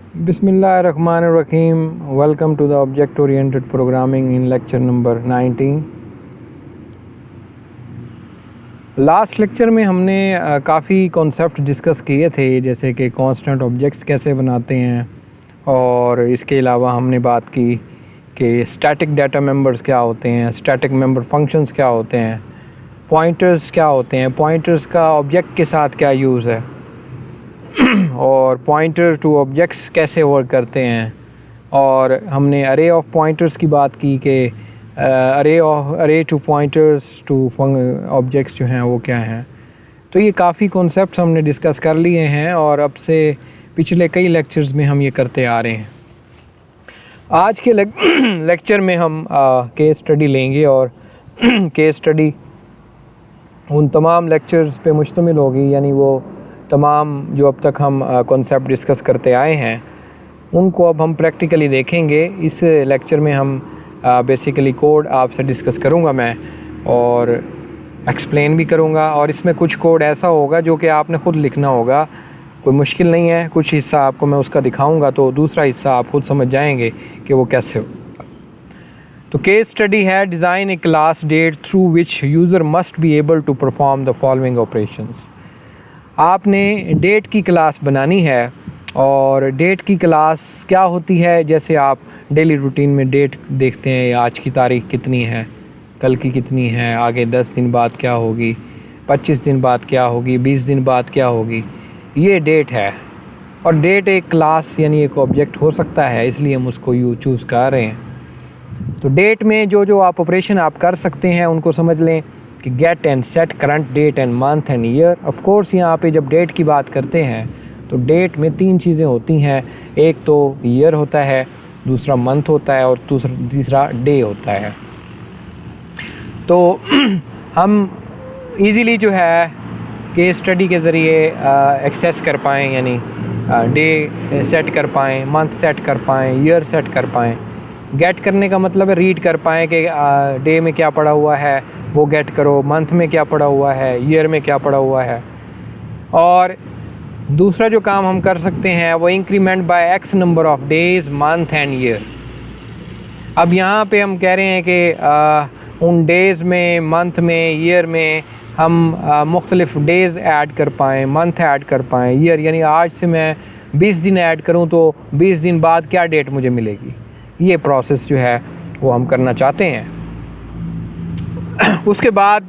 बिस्मिल्लाहिर्रहमानिर्रहीम। Welcome to the object oriented programming in lecture number 19। Last lecture में हमने काफ़ी कॉन्सेप्ट डिस्कस किए थे, जैसे कि कांस्टेंट ऑब्जेक्ट्स कैसे बनाते हैं, और इसके अलावा हमने बात की कि स्टैटिक डाटा मेंबर्स क्या होते हैं, स्टैटिक मेंबर फंक्शंस क्या होते हैं, पॉइंटर्स क्या होते हैं, पॉइंटर्स का ऑब्जेक्ट के साथ क्या यूज़ है और पॉइंटर टू ऑब्जेक्ट्स कैसे वर्क करते हैं। और हमने अरे ऑफ पॉइंटर्स की बात की कि अरे टू पॉइंटर्स टू ऑब्जेक्ट्स जो हैं वो क्या हैं। तो ये काफ़ी कॉन्सेप्ट्स हमने डिस्कस कर लिए हैं और अब से पिछले कई लेक्चर्स में हम ये करते आ रहे हैं। आज के लेक्चर में हम केस स्टडी लेंगे और केस स्टडी उन तमाम लेक्चर्स पे मुश्तमिल होगी, यानी वो तमाम जो अब तक हम कॉन्सेप्ट डिस्कस करते आए हैं उनको अब हम प्रैक्टिकली देखेंगे। इस लेक्चर में हम बेसिकली कोड आपसे डिस्कस करूंगा मैं और एक्सप्लेन भी करूंगा, और इसमें कुछ कोड ऐसा होगा जो कि आपने ख़ुद लिखना होगा, कोई मुश्किल नहीं है। कुछ हिस्सा आपको मैं उसका दिखाऊंगा तो दूसरा हिस्सा आप खुद समझ जाएंगे कि वो कैसे हो। तो केस स्टडी है design a class date through which user must be able to perform the following operations. आपने डेट की क्लास बनानी है, और डेट की क्लास क्या होती है, जैसे आप डेली रूटीन में डेट देखते हैं, आज की तारीख कितनी है, कल की कितनी है, आगे 10 दिन बाद क्या होगी, 25 दिन बाद क्या होगी, 20 दिन बाद क्या होगी, ये डेट है। और डेट एक क्लास यानी एक ऑब्जेक्ट हो सकता है, इसलिए हम उसको चूज़ कर रहे हैं। तो डेट में जो आप ऑपरेशन आप कर सकते हैं उनको समझ लें कि get and set, current date and month and year. Of course यहाँ पे जब डेट की बात करते हैं तो डेट में 3 चीज़ें होती हैं, एक तो ईयर होता है, दूसरा मंथ होता है और तीसरा डे होता है। तो हम इजीली जो है केस स्टडी के ज़रिए एक्सेस कर पाएँ, यानी डे सेट कर पाएँ, मंथ सेट कर पाएँ, ईयर सेट कर पाएँ। गेट करने का मतलब है रीड कर पाएँ कि डे में क्या पड़ा हुआ है वो गेट करो, मंथ में क्या पड़ा हुआ है, ईयर में क्या पड़ा हुआ है। और दूसरा जो काम हम कर सकते हैं वो increment by x number of days, month and year. अब यहाँ पे हम कह रहे हैं कि उन डेज़ में, मंथ में, ईयर में हम मुख्तलिफ डेज़ ऐड कर पाएँ, मंथ ऐड कर पाएँ, ईयर यानी आज से मैं 20 दिन ऐड करूँ तो 20 दिन बाद क्या डेट मुझे मिलेगी, ये प्रोसेस जो है वो हम करना चाहते हैं। उसके बाद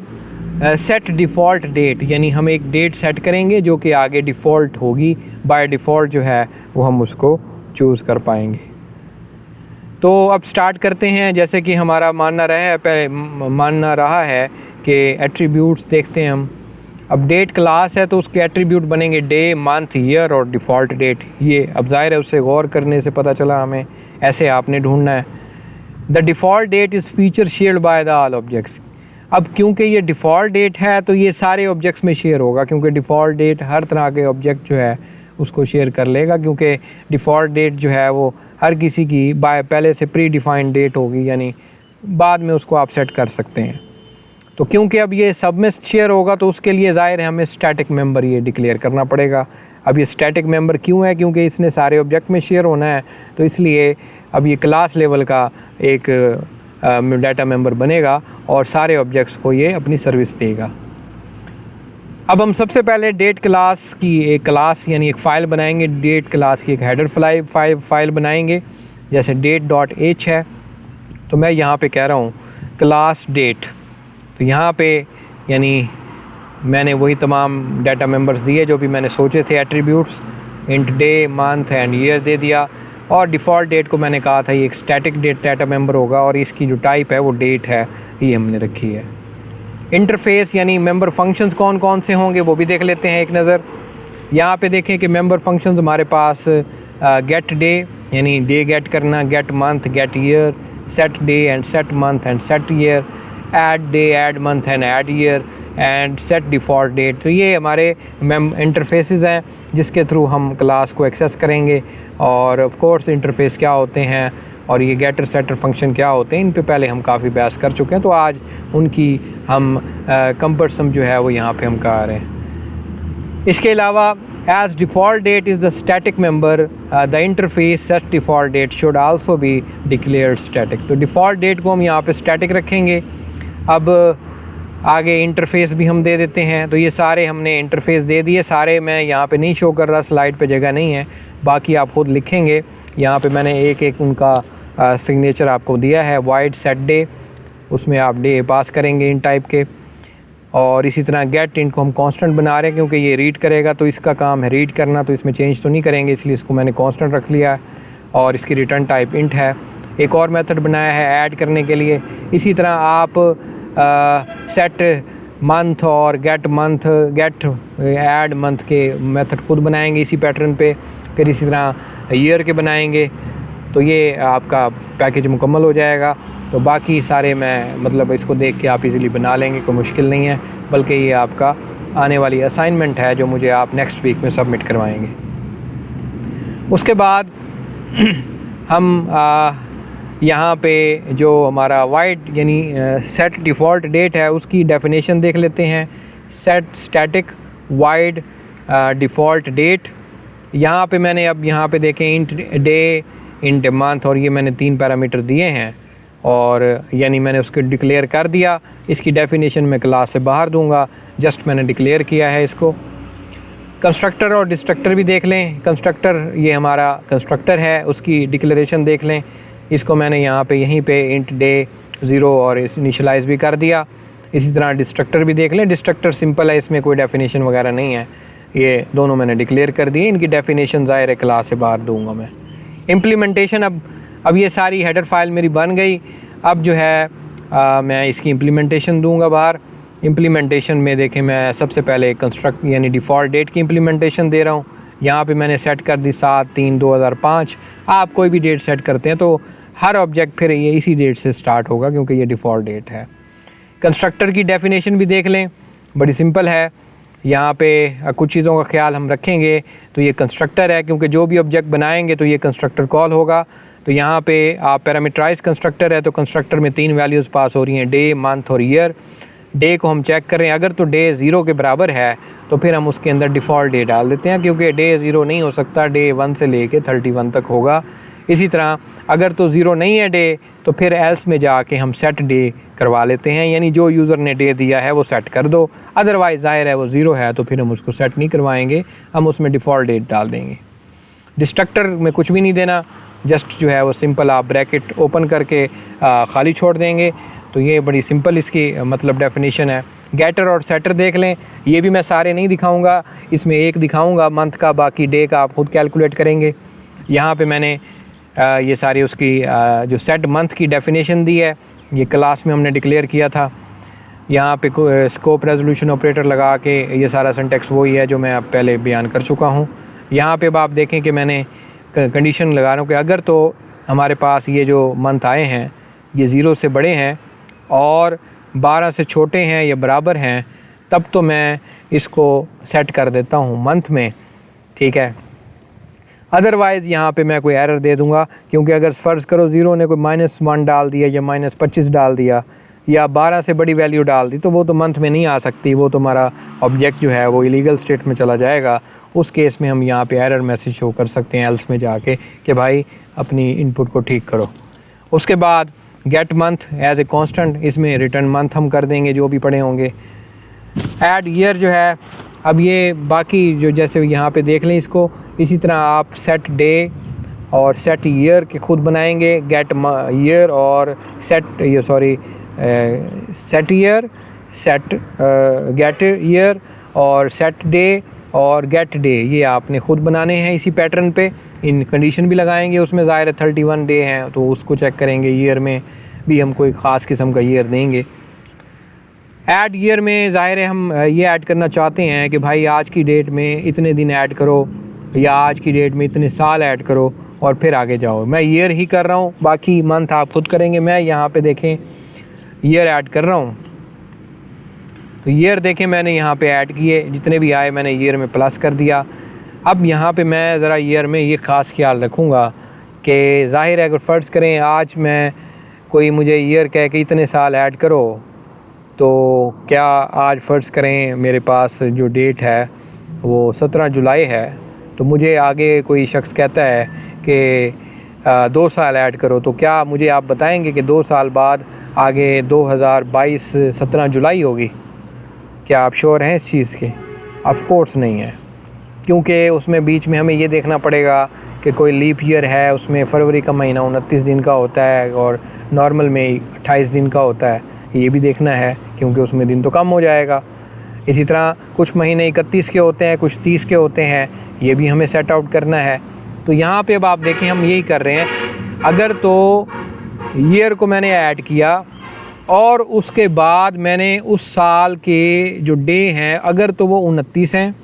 सेट डिफ़ॉल्ट डेट, यानी हम एक डेट सेट करेंगे जो कि आगे डिफ़ॉल्ट होगी, बाय डिफ़ॉल्ट जो है वो हम उसको चूज़ कर पाएंगे। तो अब स्टार्ट करते हैं। जैसे कि हमारा मानना रहा है कि एट्रीब्यूट्स देखते हैं हम। अब डेट क्लास है तो उसके एट्रीब्यूट बनेंगे डे, मंथ, ईयर और डिफ़ॉल्ट डेट। ये अब ज़ाहिर है उससे गौर करने से पता चला हमें ऐसे आपने ढूंढना है। The default that is feature shared by the all objects. अब क्योंकि ये डिफ़ॉल्ट डेट है तो ये सारे ऑब्जेक्ट्स में शेयर होगा, क्योंकि डिफ़ॉल्ट डेट हर तरह के ऑब्जेक्ट जो है उसको शेयर कर लेगा, क्योंकि डिफ़ॉल्ट डेट जो है वो हर किसी की पहले से प्री डिफ़ाइंड डेट होगी, यानी बाद में उसको आप सेट कर सकते हैं। तो क्योंकि अब ये सब में शेयर होगा तो उसके लिए ज़ाहिर है हमें स्टैटिक मेंबर ये डिक्लेयर करना पड़ेगा। अब ये स्टैटिक मेंबर क्यों है, क्योंकि इसने सारे ऑब्जेक्ट में शेयर होना है, तो इसलिए अब ये क्लास लेवल का एक डाटा मेंबर बनेगा और सारे ऑब्जेक्ट्स को ये अपनी सर्विस देगा। अब हम सबसे पहले डेट क्लास की एक क्लास यानी एक फ़ाइल बनाएंगे, डेट क्लास की एक हेडर फाइल बनाएंगे, जैसे date.h है। तो मैं यहाँ पे कह रहा हूँ क्लास डेट। तो यहाँ पे यानी मैंने वही तमाम डाटा मेंबर्स दिए जो भी मैंने सोचे थे, attributes, int day, month and year दे दिया, और डिफ़ॉल्ट डेट को मैंने कहा था ये एक स्टैटिक डेट डाटा मेंबर होगा और इसकी जो टाइप है वो डेट है, ये हमने रखी है। इंटरफेस यानी मेंबर फंक्शंस कौन कौन से होंगे वो भी देख लेते हैं एक नज़र। यहाँ पे देखें कि मेंबर फंक्शंस हमारे पास गेट डे यानी डे गेट करना, get month, get year, set day and set month and set year, add day, add month and add year and set default date. तो ये हमारे इंटरफेसेस हैं जिसके थ्रू हम क्लास को एक्सेस करेंगे। और ऑफ कोर्स इंटरफेस क्या होते हैं और ये गेटर सेटर फंक्शन क्या होते हैं, इन पे पहले हम काफ़ी बहस कर चुके हैं, तो आज उनकी हम कंपैरिजन जो है वो यहाँ पे हम कर रहे हैं। इसके अलावा As default date is the static member, the interface set default date should also be declared static. तो default date को हम यहाँ पे static रखेंगे। अब आगे इंटरफेस भी हम दे देते हैं। तो ये सारे हमने इंटरफेस दे दिए, सारे मैं यहाँ पे नहीं शो कर रहा, स्लाइड पे जगह नहीं है, बाकी आप खुद लिखेंगे। यहाँ पे मैंने एक एक उनका सिग्नेचर आपको दिया है। वाइड सेट डे, उसमें आप डे पास करेंगे इन टाइप के। और इसी तरह गेट इंट को हम कांस्टेंट बना रहे हैं क्योंकि ये रीड करेगा, तो इसका काम है रीड करना, तो इसमें चेंज तो नहीं करेंगे, इसलिए इसको मैंने कांस्टेंट रख लिया है। और इसकी रिटर्न टाइप इंट है। एक और मेथड बनाया है ऐड करने के लिए। इसी तरह आप सेट मंथ और get month, get add month के मेथड खुद बनाएंगे इसी पैटर्न पे। फिर इसी तरह ईयर के बनाएंगे, तो ये आपका पैकेज मुकम्मल हो जाएगा। तो बाकी सारे मैं मतलब इसको देख के आप इजीली बना लेंगे, कोई मुश्किल नहीं है, बल्कि ये आपका आने वाली असाइनमेंट है जो मुझे आप नेक्स्ट वीक में सबमिट करवाएंगे। उसके बाद हम यहाँ पे जो हमारा वाइड यानी सेट डिफ़ॉल्ट डेट है उसकी डेफिनेशन देख लेते हैं। Set static void default date, यहाँ पे मैंने अब यहाँ पे देखें इंट डे, इंट मंथ, और ये मैंने 3 पैरामीटर दिए हैं और यानी मैंने उसको डिक्लेयर कर दिया। इसकी डेफिनेशन मैं क्लास से बाहर दूंगा, जस्ट मैंने डिक्लेयर किया है इसको। कंस्ट्रक्टर और डिस्ट्रक्टर भी देख लें। कंस्ट्रक्टर ये हमारा कंस्ट्रक्टर है, उसकी डिक्लेरेशन देख लें। इसको मैंने यहाँ पे यहीं पे इंट डे 0 और इनिशलाइज भी कर दिया। इसी तरह डिस्ट्रक्टर भी देख लें। डिस्ट्रक्टर सिंपल है, इसमें कोई डेफिनेशन वगैरह नहीं है, ये दोनों मैंने डिक्लेयर कर दिए। इनकी डेफिनेशन ज़ाहिर है क्लास से बाहर दूंगा मैं। इम्प्लीमेंटेशन, अब ये सारी हेडर फाइल मेरी बन गई। अब जो है मैं इसकी इम्प्लीमेंटेशन दूंगा बाहर। इम्प्लीमेंटेशन में देखें, मैं सबसे पहले कंस्ट्रक्ट यानी डिफ़ॉल्ट डेट की इम्प्लीमेंटेशन दे रहा हूँ। यहाँ पे मैंने सेट कर दी 7/3/2005। आप कोई भी डेट सेट करते हैं तो हर ऑब्जेक्ट फिर ये इसी डेट से स्टार्ट होगा क्योंकि ये डिफ़ॉल्ट डेट है। कंस्ट्रक्टर की डेफिनेशन भी देख लें, बड़ी सिंपल है। यहाँ पे कुछ चीज़ों का ख्याल हम रखेंगे। तो ये कंस्ट्रक्टर है क्योंकि जो भी ऑब्जेक्ट बनाएंगे तो ये कंस्ट्रक्टर कॉल होगा। तो यहाँ पे आप पैरामीटराइज कंस्ट्रक्टर है, तो कंस्ट्रक्टर में 3 वैल्यूज़ पास हो रही हैं, डे, मंथ और ईयर। डे को हम चेक करें, अगर तो डे 0 के बराबर है तो फिर हम उसके अंदर डिफ़ॉल्ट डे डाल देते हैं, क्योंकि डे 0 नहीं हो सकता, डे 1 से लेके 31 तक होगा। इसी तरह अगर तो 0 नहीं है डे, तो फिर एल्स में जाके हम सेट डे करवा लेते हैं, यानी जो यूज़र ने डे दिया है वो सेट कर दो। अदरवाइज़ ज़ाहिर है वो 0 है तो फिर हम उसको सेट नहीं करवाएंगे, हम उसमें डिफ़ॉल्ट डेट डाल देंगे। डिस्ट्रक्टर में कुछ भी नहीं देना, जस्ट जो है वो सिंपल आप ब्रैकेट ओपन करके खाली छोड़ देंगे। तो ये बड़ी सिंपल इसकी मतलब डेफिनेशन है। गेटर और सेटर देख लें, ये भी मैं सारे नहीं दिखाऊंगा, इसमें एक दिखाऊंगा मंथ का, बाकी डे का आप खुद कैलकुलेट करेंगे। यहाँ पे मैंने ये सारी उसकी जो सेट मंथ की डेफिनेशन दी है, ये क्लास में हमने डिक्लेयर किया था। यहाँ पे स्कोप रेजोल्यूशन ऑपरेटर लगा के ये सारा सिंटेक्स वही है जो मैं अब पहले बयान कर चुका हूँ। यहाँ पे अब आप देखें कि मैंने कंडीशन लगा रहा हूँ कि अगर तो हमारे पास ये जो मंथ आए हैं ये 0 से बड़े हैं और 12 से छोटे हैं या बराबर हैं, तब तो मैं इसको सेट कर देता हूँ मंथ में, ठीक है। अदरवाइज़ यहाँ पे मैं कोई एरर दे दूँगा, क्योंकि अगर फ़र्ज़ करो 0 ने कोई -1 डाल दिया या -25 डाल दिया या 12 से बड़ी वैल्यू डाल दी, तो वो तो मंथ में नहीं आ सकती, वो तो हमारा ऑब्जेक्ट जो है वो इलीगल स्टेट में चला जाएगा। उस केस में हम यहाँ पे एरर मैसेज शो कर सकते हैं एल्स में जाके कि भाई अपनी इनपुट को ठीक करो। उसके बाद get month as a constant, इसमें रिटर्न मंथ हम कर देंगे जो भी पड़े होंगे। ऐड ईयर जो है, अब ये बाकी जो जैसे यहाँ पे देख लें इसको, इसी तरह आप सेट डे और सेट ईयर के खुद बनाएंगे। गेट ईयर और सेट ये sorry set year, set get year और सेट डे और गेट डे, ये आपने खुद बनाने हैं इसी पैटर्न पे। इन कंडीशन भी लगाएंगे, उसमें ज़ाहिर है 31 डे हैं तो उसको चेक करेंगे। ईयर में भी हम कोई ख़ास किस्म का ईयर देंगे। ऐड ईयर में ज़ाहिर है हम ये ऐड करना चाहते हैं कि भाई आज की डेट में इतने दिन ऐड करो या आज की डेट में इतने साल ऐड करो और फिर आगे जाओ। मैं ईयर ही कर रहा हूँ, बाकी मंथ आप खुद करेंगे। मैं यहाँ पे देखें ईयर ऐड कर रहा हूँ, तो ईयर देखें मैंने यहाँ पे ऐड किए, जितने भी आए मैंने ईयर में प्लस कर दिया। अब यहाँ पे मैं ज़रा ईयर में ये ख़ास ख्याल रखूँगा कि ज़ाहिर है अगर फ़र्ज़ करें आज मैं कोई मुझे ईयर कह के इतने साल ऐड करो, तो क्या आज फ़र्ज़ करें मेरे पास जो डेट है वो 17 जुलाई है, तो मुझे आगे कोई शख्स कहता है कि 2 साल ऐड करो, तो क्या मुझे आप बताएंगे कि 2 साल बाद आगे 2022 17 जुलाई होगी? क्या आप श्योर हैं इस चीज़ के? ऑफ कोर्स नहीं है, क्योंकि उसमें बीच में हमें ये देखना पड़ेगा कि कोई लीप ईयर है, उसमें फरवरी का महीना 29 दिन का होता है और नॉर्मल में 28 दिन का होता है, ये भी देखना है क्योंकि उसमें दिन तो कम हो जाएगा। इसी तरह कुछ महीने 31 के होते हैं, कुछ 30 के होते हैं, ये भी हमें सेट आउट करना है। तो यहाँ पे अब आप देखें हम यही कर रहे हैं। अगर तो ईयर को मैंने ऐड किया और उसके बाद मैंने उस साल के जो डे हैं अगर तो वो 29 हैं,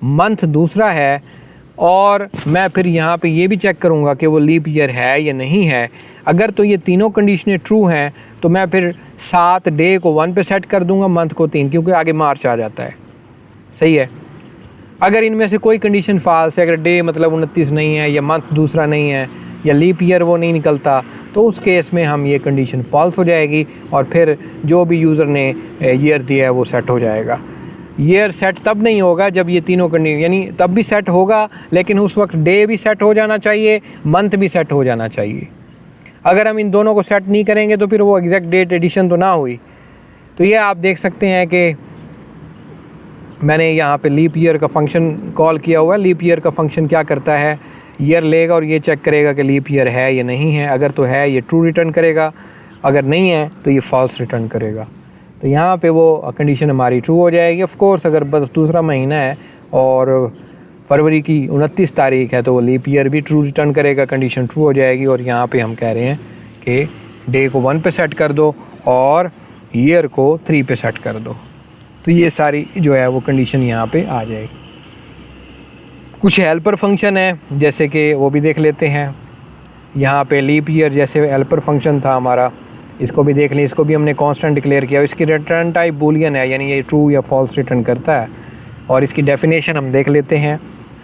मंथ दूसरा है, और मैं फिर यहाँ पे ये भी चेक करूँगा कि वो लीप ईयर है या नहीं है। अगर तो ये तीनों कंडीशनें ट्रू हैं तो मैं फिर 7 डे को 1 पे सेट कर दूँगा, मंथ को 3, क्योंकि आगे मार्च आ जाता है। सही है। अगर इनमें से कोई कंडीशन फॉल्स है, अगर डे मतलब 29 नहीं है या मंथ दूसरा नहीं है या लीप ईयर वो नहीं निकलता, तो उस केस में हम ये कंडीशन फॉल्स हो जाएगी और फिर जो भी यूज़र ने ईयर दिया है वो सेट हो जाएगा। ईयर सेट तब नहीं होगा जब ये तीनों कंडीशन, यानी तब भी सेट होगा लेकिन उस वक्त डे भी सेट हो जाना चाहिए, मंथ भी सेट हो जाना चाहिए। अगर हम इन दोनों को सेट नहीं करेंगे तो फिर वो एग्जैक्ट डेट एडिशन तो ना हुई। तो ये आप देख सकते हैं कि मैंने यहाँ पे लीप ईयर का फंक्शन कॉल किया हुआ है। लीप ईयर का फंक्शन क्या करता है, ईयर लेगा और ये चेक करेगा कि लीप ईयर है या नहीं है। अगर तो है ये ट्रू रिटर्न करेगा, अगर नहीं है तो ये फॉल्स रिटर्न करेगा। तो यहाँ पे वो कंडीशन हमारी ट्रू हो जाएगी। ऑफ कोर्स अगर बस दूसरा महीना है और फरवरी की 29 तारीख है तो वो लीप ईयर भी ट्रू रिटर्न करेगा, कंडीशन ट्रू हो जाएगी। और यहाँ पे हम कह रहे हैं कि डे को 1 पे सेट कर दो और ईयर को 3 पे सेट कर दो, तो ये सारी जो है वो कंडीशन यहाँ पे आ जाएगी। कुछ हेल्पर फंक्शन है जैसे कि वो भी देख लेते हैं। यहाँ पे लीप ईयर जैसे हेल्पर फंक्शन था हमारा, इसको भी देख लें। इसको भी हमने कांस्टेंट डिक्लेयर किया। इसकी रिटर्न टाइप बूलियन है, यानी ये ट्रू या फॉल्स रिटर्न करता है। और इसकी डेफिनेशन हम देख लेते हैं।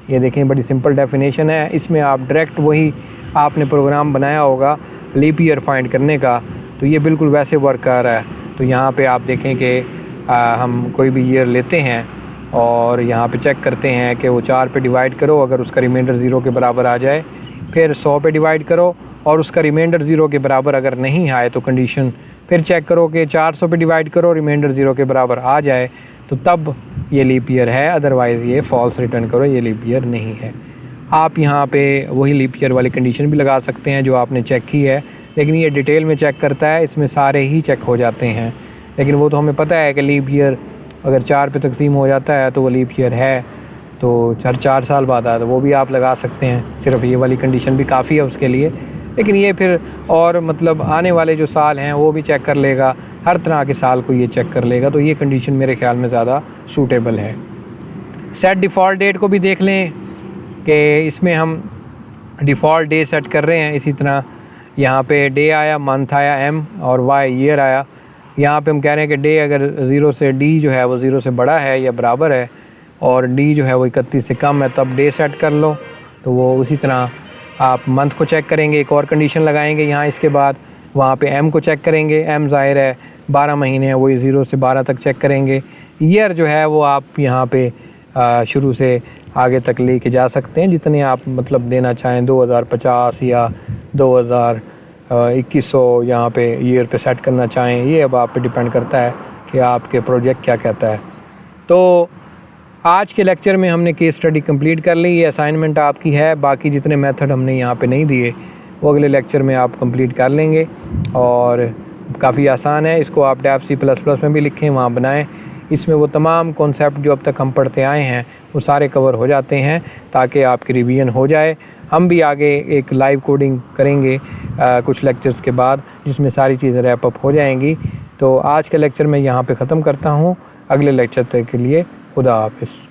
ये देखें बड़ी सिंपल डेफिनेशन है। इसमें आप डायरेक्ट वही आपने प्रोग्राम बनाया होगा लीप ईयर फाइंड करने का, तो ये बिल्कुल वैसे वर्क कर रहा है। तो यहाँ पे आप देखें कि हम कोई भी ईयर लेते हैं और यहाँ पे चेक करते हैं कि वो 4 पे डिवाइड करो, अगर उसका रिमाइंडर 0 के बराबर आ जाए, फिर 100 पे डिवाइड करो और उसका रिमाइंडर 0 के बराबर अगर नहीं आए तो कंडीशन फिर चेक करो कि 400 पे डिवाइड करो, रिमाइंडर 0 के बराबर आ जाए तो तब ये लीप ईयर है, अदरवाइज़ ये फॉल्स रिटर्न करो, ये लीप ईयर नहीं है। आप यहाँ पे वही लीप ईयर वाली कंडीशन भी लगा सकते हैं जो आपने चेक की है, लेकिन ये डिटेल में चेक करता है, इसमें सारे ही चेक हो जाते हैं। लेकिन वो तो हमें पता है कि लीप ईयर अगर 4 पे तकसीम हो जाता है तो वो लीप ईयर है, तो 4 साल बाद आया, तो वो भी आप लगा सकते हैं। सिर्फ ये वाली कंडीशन भी काफ़ी है उसके लिए। लेकिन ये फिर और मतलब आने वाले जो साल हैं वो भी चेक कर लेगा, हर तरह के साल को ये चेक कर लेगा। तो ये कंडीशन मेरे ख्याल में ज़्यादा सूटेबल है। सेट डिफ़ॉल्ट डेट को भी देख लें कि इसमें हम डिफ़ॉल्ट डे सेट कर रहे हैं। इसी तरह यहाँ पे डे आया, मंथ आया M, और Y ईयर आया। यहाँ पे हम कह रहे हैं कि डे अगर 0 से D जो है वो 0 से बड़ा है या बराबर है और D जो है वो 31 से कम है, तब डे सेट कर लो। तो वो उसी तरह आप मंथ को चेक करेंगे, एक और कंडीशन लगाएंगे यहाँ। इसके बाद वहाँ पे M को चेक करेंगे। M ज़ाहिर है 12 महीने हैं, वही 0 से 12 तक चेक करेंगे। ईयर जो है वो आप यहाँ पे शुरू से आगे तक लेके जा सकते हैं, जितने आप मतलब देना चाहें, 2050 या 2100 यहाँ पे ईयर पे सेट करना चाहें। ये अब आप पे डिपेंड करता है कि आपके प्रोजेक्ट क्या कहता है। तो आज के लेक्चर में हमने केस स्टडी कंप्लीट कर ली। ये असाइनमेंट आपकी है। बाकी जितने मेथड हमने यहाँ पे नहीं दिए वो अगले लेक्चर में आप कंप्लीट कर लेंगे और काफ़ी आसान है। इसको आप DAVC++ में भी लिखें, वहाँ बनाएं। इसमें वो तमाम कॉन्सेप्ट जो अब तक हम पढ़ते आए हैं वो सारे कवर हो जाते हैं ताकि आपकी रिवीजन हो जाए। हम भी आगे एक लाइव कोडिंग करेंगे कुछ लेक्चर्स के बाद, जिसमें सारी चीज़ें रैप अप हो जाएंगी। तो आज के लेक्चर में यहाँ पे ख़त्म करता हूँ। अगले लेक्चर तक के लिए खुदा हाफिज़।